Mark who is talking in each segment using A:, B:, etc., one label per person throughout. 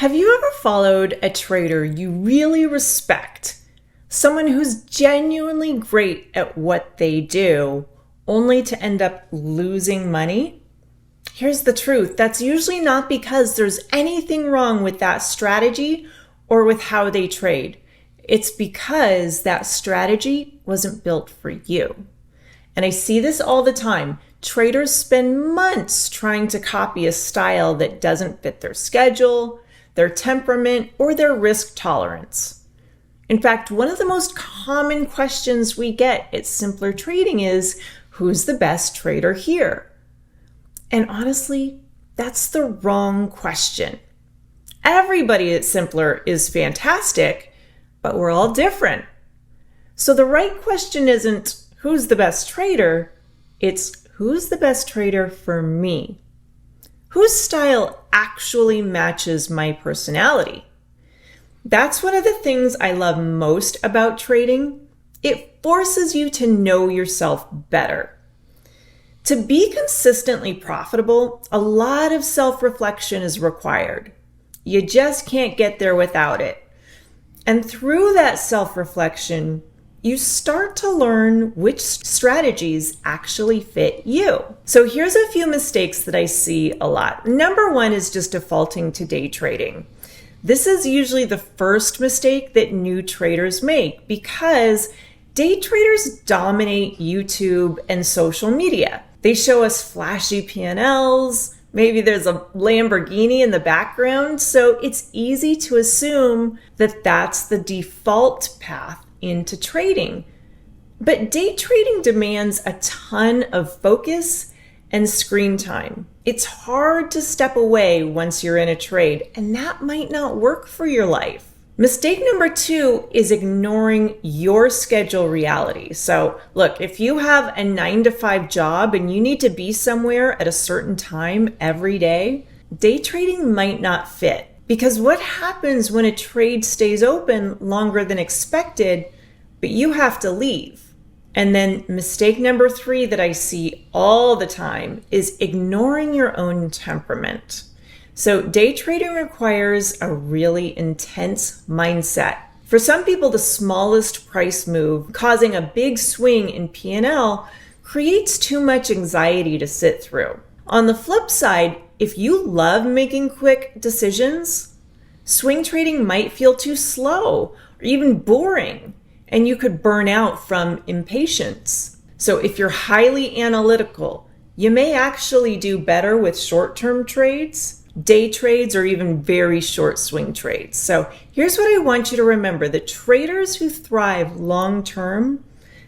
A: Have you ever followed a trader you really respect, someone who's genuinely great at what they do, only to end up losing money? Here's the truth. That's usually not because there's anything wrong with that strategy or with how they trade. It's because that strategy wasn't built for you. And I see this all the time. Traders spend months trying to copy a style that doesn't fit their schedule, their temperament, or their risk tolerance. In fact, one of the most common questions we get at Simpler Trading is, who's the best trader here? And honestly, that's the wrong question. Everybody at Simpler is fantastic, but we're all different. So the right question isn't, who's the best trader? It's, who's the best trader for me? Whose style actually matches my personality? That's one of the things I love most about trading. It forces you to know yourself better. To be consistently profitable, a lot of self-reflection is required. You just can't get there without it. And through that self-reflection, you start to learn which strategies actually fit you. So here's a few mistakes that I see a lot. Number one is just defaulting to day trading. This is usually the first mistake that new traders make because day traders dominate YouTube and social media. They show us flashy P&Ls, maybe there's a Lamborghini in the background, so it's easy to assume that that's the default path into trading. But day trading demands a ton of focus and screen time. It's hard to step away once you're in a trade, and that might not work for your life. Mistake number two is ignoring your schedule reality. So look, if you have a 9-to-5 job and you need to be somewhere at a certain time every day, day trading might not fit. Because what happens when a trade stays open longer than expected, but you have to leave? And then mistake number three that I see all the time is ignoring your own temperament. So day trading requires a really intense mindset. For some people, the smallest price move causing a big swing in P&L creates too much anxiety to sit through. On the flip side, if you love making quick decisions, swing trading might feel too slow or even boring, and you could burn out from impatience. So if you're highly analytical, you may actually do better with short-term trades, day trades, or even very short swing trades. So here's what I want you to remember. The traders who thrive long-term,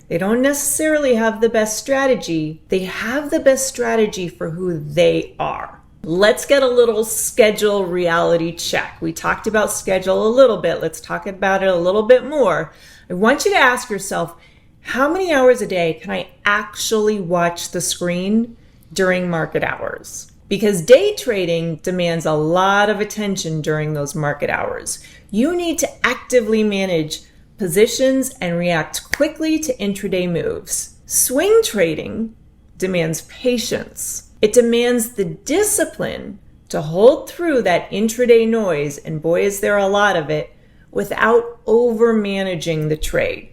A: they don't necessarily have the best strategy. They have the best strategy for who they are. Let's get a little schedule reality check. We talked about schedule a little bit. Let's talk about it a little bit more. I want you to ask yourself, how many hours a day can I actually watch the screen during market hours? Because day trading demands a lot of attention during those market hours. You need to actively manage positions and react quickly to intraday moves. Swing trading demands patience. It demands the discipline to hold through that intraday noise, and boy, is there a lot of it, without over-managing the trade.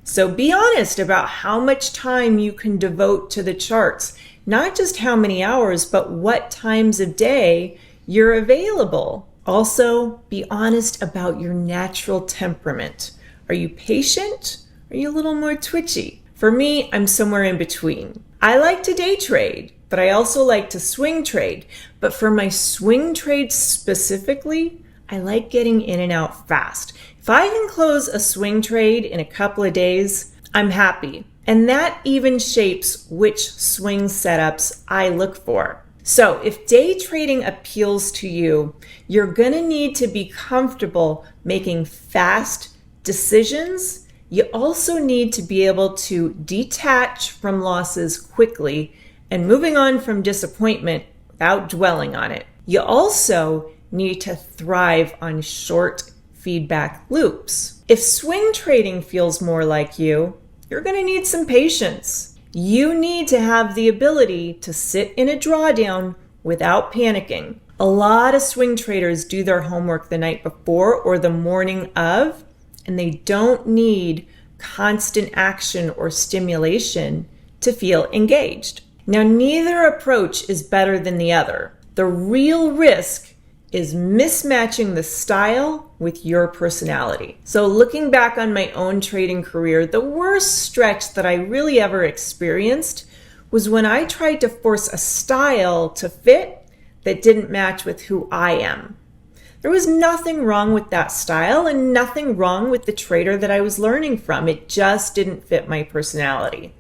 A: So be honest about how much time you can devote to the charts, not just how many hours, but what times of day you're available. Also, be honest about your natural temperament. Are you patient? Are you a little more twitchy? For me, I'm somewhere in between. I like to day trade, but I also like to swing trade. But for my swing trades specifically, I like getting in and out fast. If I can close a swing trade in a couple of days, I'm happy. And that even shapes which swing setups I look for. So if day trading appeals to you, you're going to need to be comfortable making fast decisions. You also need to be able to detach from losses quickly and moving on from disappointment without dwelling on it. You also need to thrive on short feedback loops. If swing trading feels more like you, you're going to need some patience. You need to have the ability to sit in a drawdown without panicking. A lot of swing traders do their homework the night before or the morning of, and they don't need constant action or stimulation to feel engaged. Now, neither approach is better than the other. The real risk is mismatching the style with your personality. So looking back on my own trading career, the worst stretch that I really ever experienced was when I tried to force a style to fit that didn't match with who I am. There was nothing wrong with that style and nothing wrong with the trader that I was learning from. It just didn't fit my personality.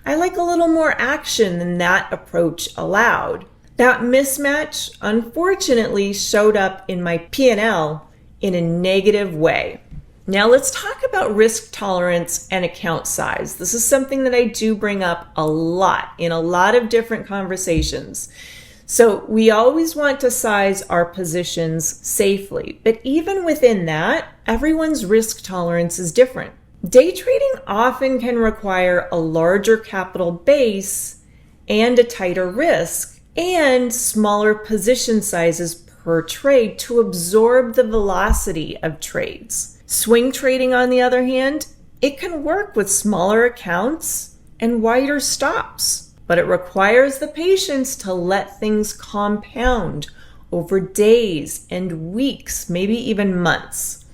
A: I like a little more action than that approach allowed. That mismatch, unfortunately, showed up in my P&L in a negative way. Now let's talk about risk tolerance and account size. This is something that I do bring up a lot in a lot of different conversations. So we always want to size our positions safely, but even within that, everyone's risk tolerance is different. Day trading often can require a larger capital base and a tighter risk and smaller position sizes per trade to absorb the velocity of trades. Swing trading, on the other hand, it can work with smaller accounts and wider stops. But it requires the patience to let things compound over days and weeks, maybe even months.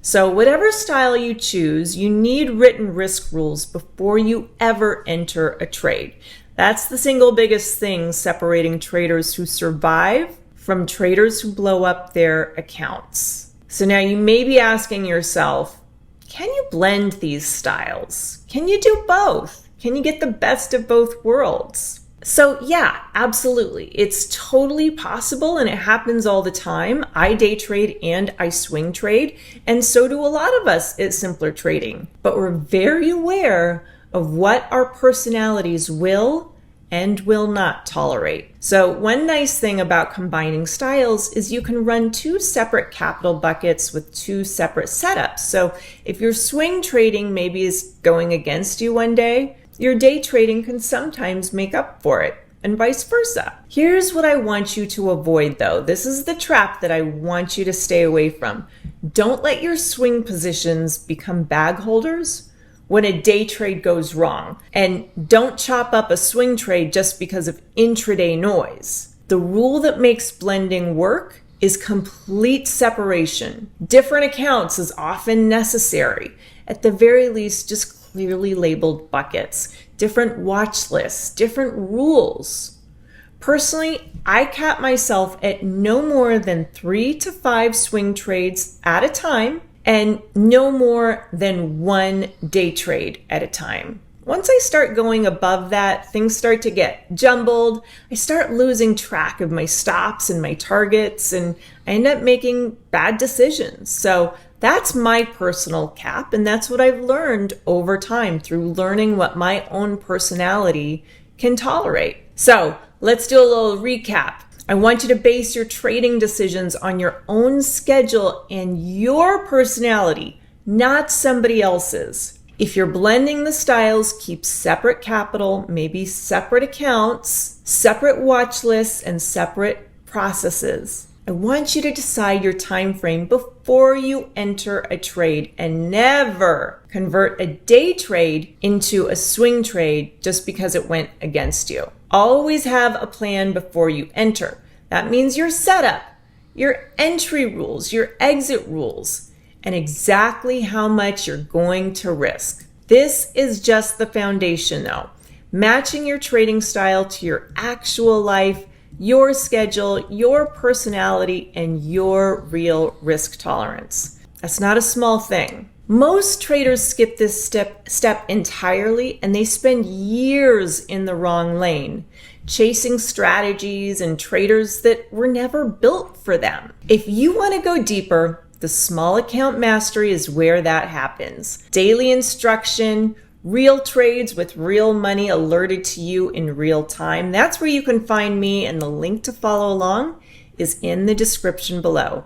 A: So whatever style you choose, you need written risk rules before you ever enter a trade. That's the single biggest thing separating traders who survive from traders who blow up their accounts. So now you may be asking yourself, can you blend these styles? Can you do both? Can you get the best of both worlds? So yeah, absolutely. It's totally possible and it happens all the time. I day trade and I swing trade, and so do a lot of us at Simpler Trading. But we're very aware of what our personalities will and will not tolerate. So one nice thing about combining styles is you can run two separate capital buckets with two separate setups. So if your swing trading maybe is going against you one day, your day trading can sometimes make up for it, and vice versa. Here's what I want you to avoid though. This is the trap that I want you to stay away from. Don't let your swing positions become bag holders when a day trade goes wrong. And don't chop up a swing trade just because of intraday noise. The rule that makes blending work is complete separation. Different accounts is often necessary. At the very least, just clearly labeled buckets, different watch lists, different rules. Personally, I cap myself at no more than 3 to 5 swing trades at a time and no more than 1 day trade at a time. Once I start going above that, things start to get jumbled. I start losing track of my stops and my targets, and I end up making bad decisions. So that's my personal cap, and that's what I've learned over time through learning what my own personality can tolerate. So let's do a little recap. I want you to base your trading decisions on your own schedule and your personality, not somebody else's. If you're blending the styles, keep separate capital, maybe separate accounts, separate watch lists, and separate processes. I want you to decide your time frame before you enter a trade and never convert a day trade into a swing trade just because it went against you. Always have a plan before you enter. That means your setup, your entry rules, your exit rules, and exactly how much you're going to risk. This is just the foundation though. Matching your trading style to your actual life, your schedule, your personality, and your real risk tolerance. That's not a small thing. Most traders skip this step entirely, and they spend years in the wrong lane, chasing strategies and traders that were never built for them. If you want to go deeper, the small account mastery is where that happens. Daily instruction, real trades with real money alerted to you in real time. That's where you can find me, and the link to follow along is in the description below.